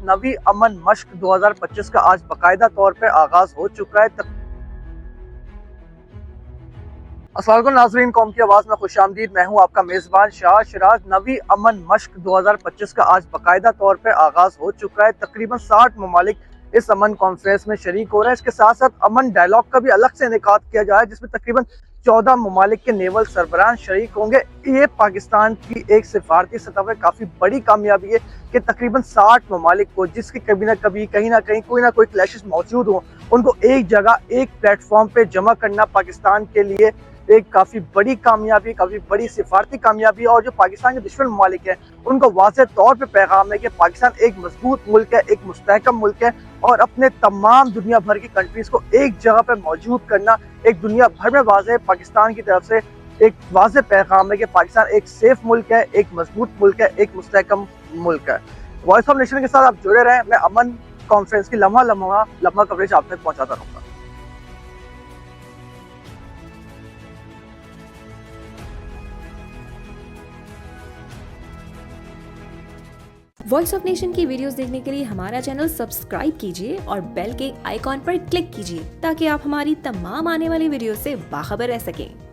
नवी अमन मश्क 2025 का आज बाकायदा तौर पर आगाज हो चुका है। अस्सलाम वालेकुम नाज़रीन, कौम की आवाज़ में खुशामदीद। मैं हूं आपका मेज़बान शाह शिराज। नवी अमन मश्क 2025 का आज बाकायदा तौर पर आगाज हो चुका है। तकरीबन 60 ममालिक इस अमन कॉन्फ्रेंस में शरीक हो रहे हैं। इसके साथ साथ अमन डायलॉग का भी अलग से इनेकाद किया जा रहा है, जिसमें तकरीबन 14 ममालिक के नेवल सरबराह शरीक होंगे। ये पाकिस्तान की एक सिफारती सतह पर काफ़ी बड़ी कामयाबी है कि तकरीबन 60 ममालिक को, जिसके कभी ना कभी कहीं ना कोई क्लैशेस मौजूद हों, उनको एक जगह एक प्लेटफॉर्म पे जमा करना पाकिस्तान के लिए एक काफ़ी बड़ी कामयाबी, काफ़ी बड़ी सिफारती कामयाबी। और जो पाकिस्तान के दुश्मन ममालिक हैं, उनको वाज़ेह तौर पे पैगाम है कि पाकिस्तान एक मजबूत मुल्क है, एक मुस्तहकम मुल्क है, और अपने तमाम दुनिया भर की कंट्रीज़ को एक जगह पर मौजूद करना एक दुनिया भर में वाज़ेह पाकिस्तान की तरफ से एक वाज़ेह पैगाम है कि पाकिस्तान एक सेफ मुल्क है, एक मजबूत मुल्क है, एक मुस्तहकम मुल्क है। वॉइस ऑफ नेशन के साथ आप जुड़े रहें। मैं अमन कॉन्फ्रेंस की लम्हा कवरेज आप तक पहुँचाता रहूँगा। वॉइस ऑफ नेशन की वीडियोस देखने के लिए हमारा चैनल सब्सक्राइब कीजिए और बेल के आइकॉन पर क्लिक कीजिए ताकि आप हमारी तमाम आने वाली वीडियो से बाखबर रह सकें।